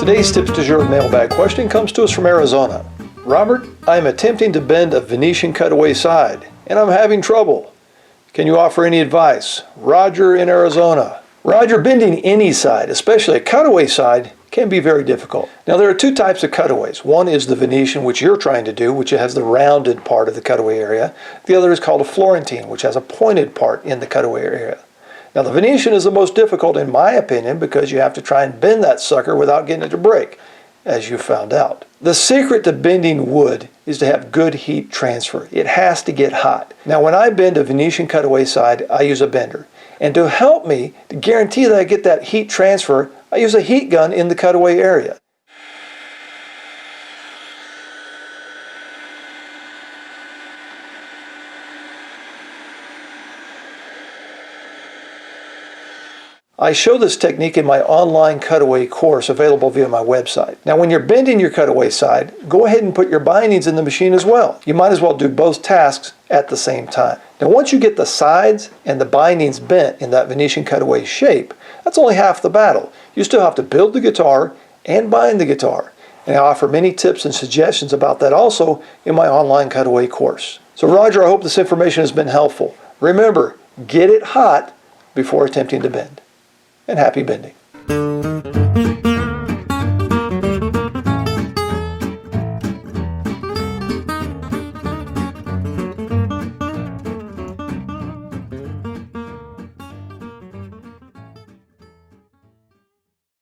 Today's Tips du Jour mailbag question comes to us from Arizona. Robert, I am attempting to bend a Venetian cutaway side, and I'm having trouble. Can you offer any advice? Roger in Arizona. Roger, bending any side, especially a cutaway side, can be very difficult. Now there are two types of cutaways. One is the Venetian, which you're trying to do, which has the rounded part of the cutaway area. The other is called a Florentine, which has a pointed part in the cutaway area. Now the Venetian is the most difficult in my opinion because you have to try and bend that sucker without getting it to break, as you found out. The secret to bending wood is to have good heat transfer. It has to get hot. Now when I bend a Venetian cutaway side, I use a bender. And to help me, to guarantee that I get that heat transfer, I use a heat gun in the cutaway area. I show this technique in my online cutaway course available via my website. Now when you're bending your cutaway side, go ahead and put your bindings in the machine as well. You might as well do both tasks at the same time. Now once you get the sides and the bindings bent in that Venetian cutaway shape, that's only half the battle. You still have to build the guitar and bind the guitar. And I offer many tips and suggestions about that also in my online cutaway course. So Roger, I hope this information has been helpful. Remember, get it hot before attempting to bend. And happy bending.